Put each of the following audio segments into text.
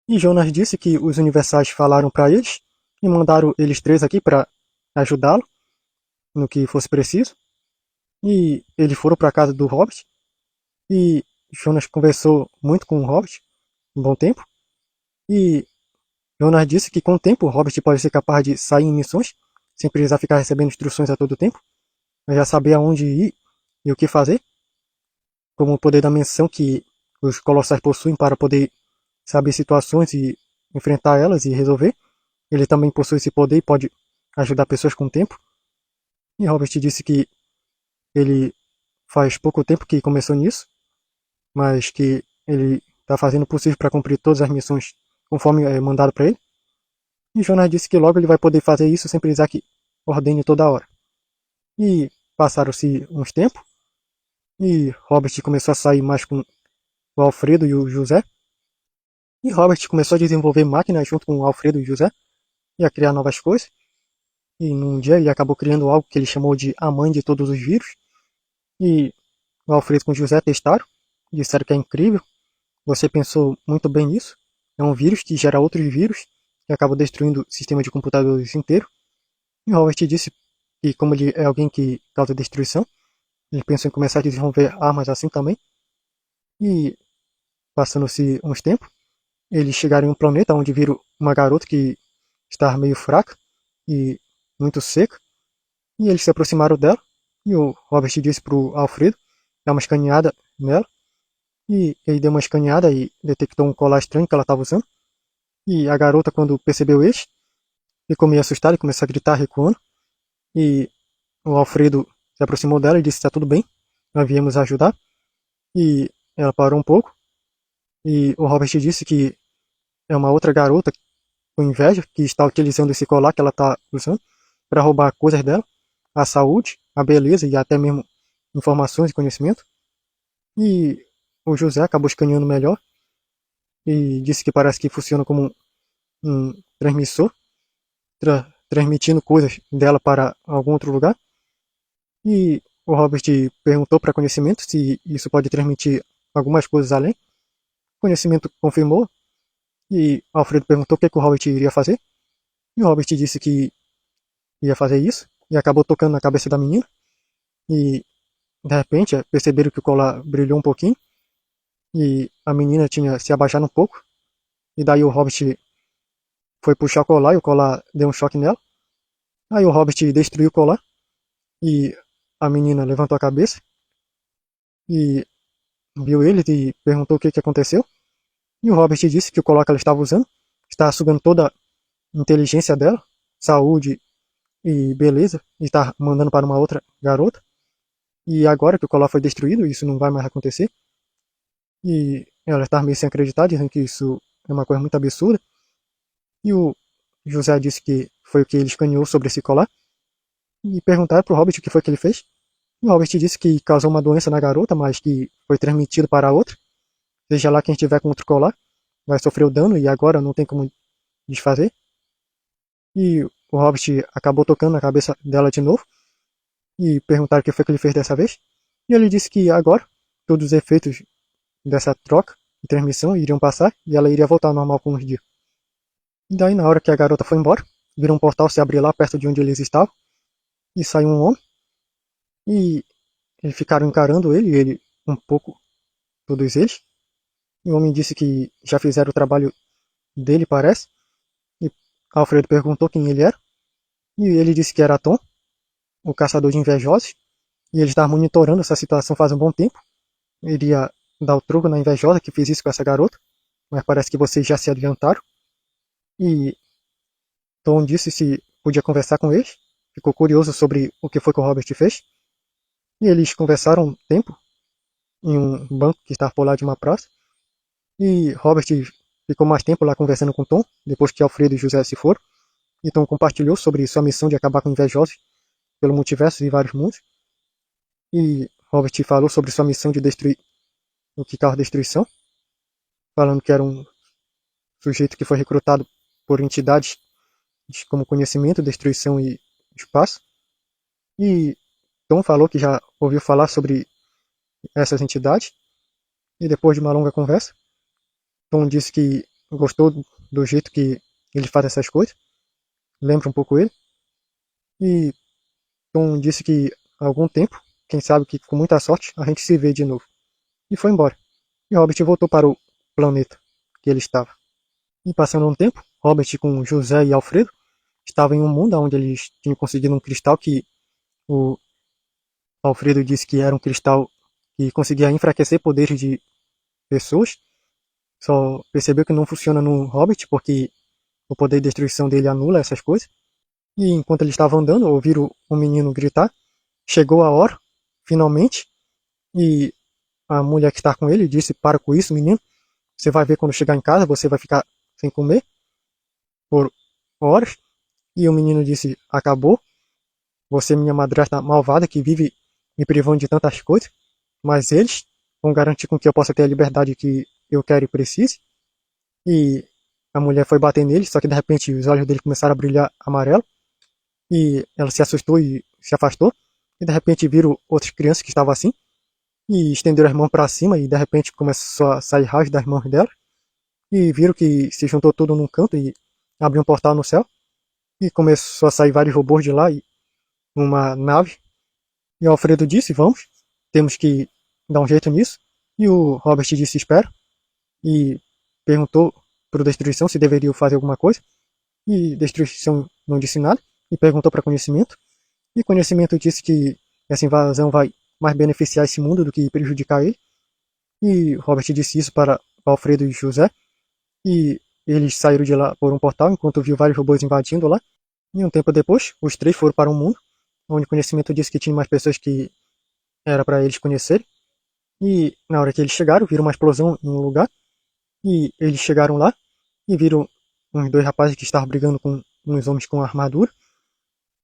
E Jonas disse que os universais falaram para eles e mandaram eles três aqui para ajudá-lo no que fosse preciso. E eles foram para a casa do Hobbit e Jonas conversou muito com o Hobbit um bom tempo. E Jonas disse que com o tempo o Hobbit pode ser capaz de sair em missões sem precisar ficar recebendo instruções a todo tempo, mas já saber aonde ir e o que fazer, como o poder da menção que os colossais possuem para poder saber situações e enfrentar elas e resolver. Ele também possui esse poder e pode ajudar pessoas com o tempo. E Robert disse que ele faz pouco tempo que começou nisso, mas que ele está fazendo o possível para cumprir todas as missões conforme é mandado para ele. E Jonas disse que logo ele vai poder fazer isso sem precisar que ordene toda hora. E passaram-se uns tempos, e Robert começou a sair mais com o Alfredo e o José. E Robert começou a desenvolver máquinas junto com o Alfredo e o José, e a criar novas coisas. E num dia ele acabou criando algo que ele chamou de a mãe de todos os vírus. E o Alfredo com o José testaram, disseram que é incrível. Você pensou muito bem nisso. É um vírus que gera outros vírus, que acaba destruindo o sistema de computadores inteiro. E o Robert disse que, como ele é alguém que causa destruição, ele pensou em começar a desenvolver armas assim também. E, passando-se uns tempos, eles chegaram em um planeta onde viram uma garota que estava meio fraca e muito seca. E eles se aproximaram dela. E o Robert disse pro Alfredo dar uma escaneada nela. E ele deu uma escaneada e detectou um colar estranho que ela estava usando. E a garota, quando percebeu eles, ficou meio assustada e começou a gritar, recuando. E o Alfredo se aproximou dela e disse: Está tudo bem, nós viemos ajudar. E ela parou um pouco. E o Robert disse que é uma outra garota com inveja que está utilizando esse colar que ela está usando para roubar coisas dela, a saúde, a beleza e até mesmo informações e conhecimento. E o José acabou escaneando melhor e disse que parece que funciona como um transmissor, transmitindo coisas dela para algum outro lugar. E o Robert perguntou para conhecimento se isso pode transmitir algumas coisas além. O conhecimento confirmou e Alfredo perguntou o que o Robert iria fazer. E o Robert disse que ia fazer isso e acabou tocando na cabeça da menina. E de repente perceberam que o colar brilhou um pouquinho e a menina tinha se abaixado um pouco. E daí o Robert foi puxar o colar e o colar deu um choque nela. Aí o Robert destruiu o colar e a menina levantou a cabeça e viu ele e perguntou o que aconteceu. E o Robert disse que o colar que ela estava usando estava sugando toda a inteligência dela, saúde e beleza, e está mandando para uma outra garota. E agora que o colar foi destruído, isso não vai mais acontecer. E ela está meio sem acreditar, dizendo que isso é uma coisa muito absurda. E o José disse que foi o que ele escaneou sobre esse colar. E perguntaram para o Robert o que foi que ele fez. E o Robert disse que causou uma doença na garota, mas que foi transmitido para a outra. Seja lá quem estiver com outro colar, vai sofrer o dano e agora não tem como desfazer. E o Hobbit acabou tocando na cabeça dela de novo e perguntaram o que foi que ele fez dessa vez. E ele disse que agora todos os efeitos dessa troca de transmissão iriam passar e ela iria voltar ao normal com uns dias. E daí, na hora que a garota foi embora, viram um portal se abrir lá perto de onde eles estavam e saiu um homem. E eles ficaram encarando ele um pouco, todos eles. E o homem disse que já fizeram o trabalho dele, parece. E Alfredo perguntou quem ele era. E ele disse que era Tom, o caçador de invejosos. E ele estava monitorando essa situação faz um bom tempo. Ele iria dar o troco na invejosa que fez isso com essa garota. Mas parece que vocês já se adiantaram. E Tom disse se podia conversar com eles. Ficou curioso sobre o que foi que o Robert fez. E eles conversaram um tempo em um banco que estava por lá de uma praça. E Robert ficou mais tempo lá conversando com Tom, depois que Alfredo e José se foram. E Tom compartilhou sobre sua missão de acabar com invejosos pelo multiverso e vários mundos. E Robert falou sobre sua missão de destruir o que causa destruição, falando que era um sujeito que foi recrutado por entidades como conhecimento, destruição e espaço. E Tom falou que já ouviu falar sobre essas entidades. E depois de uma longa conversa, Tom disse que gostou do jeito que ele faz essas coisas, lembra um pouco ele. E Tom disse que há algum tempo, quem sabe que com muita sorte, a gente se vê de novo. E foi embora. E Robert voltou para o planeta que ele estava. E passando um tempo, Robert com José e Alfredo estavam em um mundo onde eles tinham conseguido um cristal que o Alfredo disse que era um cristal que conseguia enfraquecer poderes de pessoas. Só percebeu que não funciona no Hobbit porque o poder de destruição dele anula essas coisas. E enquanto ele estava andando, ouviram um menino gritar. Chegou a hora, finalmente, e a mulher que está com ele disse: para com isso, menino. Você vai ver quando chegar em casa, você vai ficar sem comer por horas. E o menino disse: acabou. Você é minha madrasta malvada que vive me privando de tantas coisas. Mas eles vão garantir com que eu possa ter a liberdade que eu quero e precise. E a mulher foi bater nele, só que de repente os olhos dele começaram a brilhar amarelo. E ela se assustou e se afastou. E de repente viram outras crianças que estavam assim. E estenderam as mãos para cima e de repente começou a sair raios das mãos dela. E viram que se juntou tudo num canto e abriu um portal no céu. E começou a sair vários robôs de lá e uma nave. E o Alfredo disse: vamos, temos que dar um jeito nisso. E o Robert disse: espera. E perguntou para o Destruição se deveria fazer alguma coisa. E Destruição não disse nada. E perguntou para Conhecimento. E Conhecimento disse que essa invasão vai mais beneficiar esse mundo do que prejudicar ele. E Robert disse isso para Alfredo e José. E eles saíram de lá por um portal enquanto viu vários robôs invadindo lá. E um tempo depois, os três foram para um mundo onde o Conhecimento disse que tinha mais pessoas que era para eles conhecerem. E na hora que eles chegaram, viram uma explosão em um lugar. E eles chegaram lá e viram uns dois rapazes que estavam brigando com uns homens com armadura.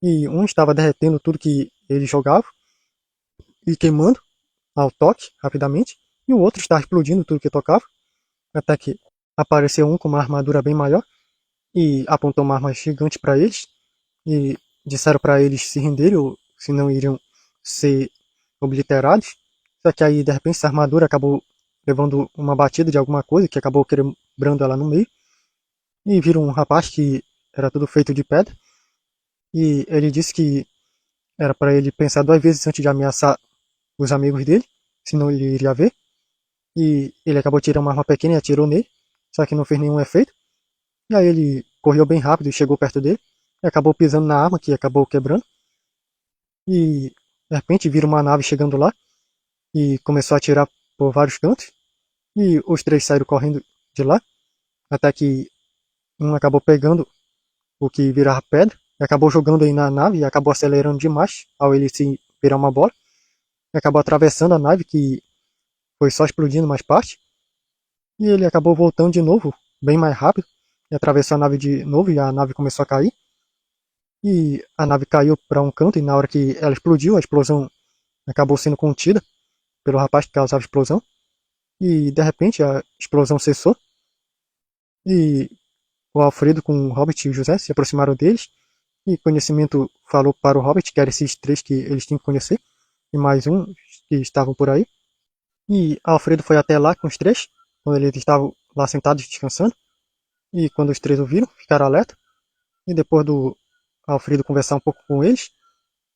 E um estava derretendo tudo que eles jogavam e queimando ao toque rapidamente. E o outro estava explodindo tudo que tocava. Até que apareceu um com uma armadura bem maior e apontou uma arma gigante para eles. E disseram para eles se renderem ou senão iriam ser obliterados. Só que aí de repente essa armadura acabou levando uma batida de alguma coisa que acabou quebrando ela no meio. E viram um rapaz que era tudo feito de pedra. E ele disse que era para ele pensar duas vezes antes de ameaçar os amigos dele, senão ele iria ver. E ele acabou tirando uma arma pequena e atirou nele, só que não fez nenhum efeito. E aí ele correu bem rápido e chegou perto dele, e acabou pisando na arma que acabou quebrando. E de repente viram uma nave chegando lá e começou a atirar por vários cantos. E os três saíram correndo de lá, até que um acabou pegando o que virava pedra, e acabou jogando aí na nave e acabou acelerando demais ao ele se virar uma bola. E acabou atravessando a nave que foi só explodindo mais parte. E ele acabou voltando de novo, bem mais rápido, e atravessou a nave de novo e a nave começou a cair. E a nave caiu para um canto e na hora que ela explodiu, a explosão acabou sendo contida pelo rapaz que causava a explosão. E de repente a explosão cessou. E o Alfredo com o Robert e o José se aproximaram deles. E Conhecimento falou para o Robert que eram esses três que eles tinham que conhecer. E mais um que estavam por aí. E Alfredo foi até lá com os três, quando eles estavam lá sentados descansando. E quando os três ouviram, ficaram alerta. E depois do Alfredo conversar um pouco com eles,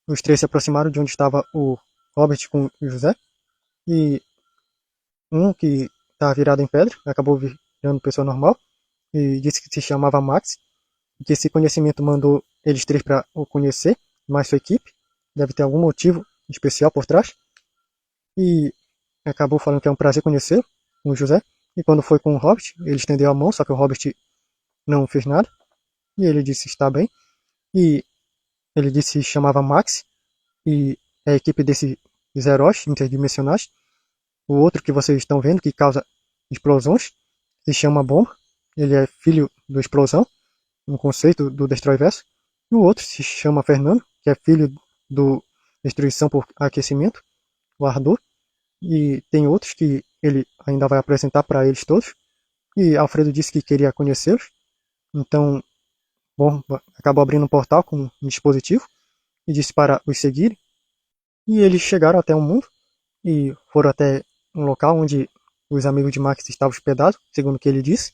os três se aproximaram de onde estava o Robert com o José. E um que estava virado em pedra, acabou virando pessoa normal. E disse que se chamava Max. E que esse Conhecimento mandou eles três para o conhecer, mais sua equipe. Deve ter algum motivo especial por trás. E acabou falando que é um prazer conhecer o José. E quando foi com o Robert, ele estendeu a mão, só que o Robert não fez nada. E ele disse está bem. E ele disse que se chamava Max. E é a equipe desses heróis interdimensionais. O outro que vocês estão vendo, que causa explosões, se chama Bomba. Ele é filho do Explosão, um conceito do Destroyverso. E o outro se chama Fernando, que é filho do Destruição por Aquecimento, o Ardor. E tem outros que ele ainda vai apresentar para eles todos. E Alfredo disse que queria conhecê-los. Então, bom, acabou abrindo um portal com um dispositivo e disse para os seguirem. E eles chegaram até o mundo e foram até um local onde os amigos de Max estavam hospedados, segundo o que ele disse.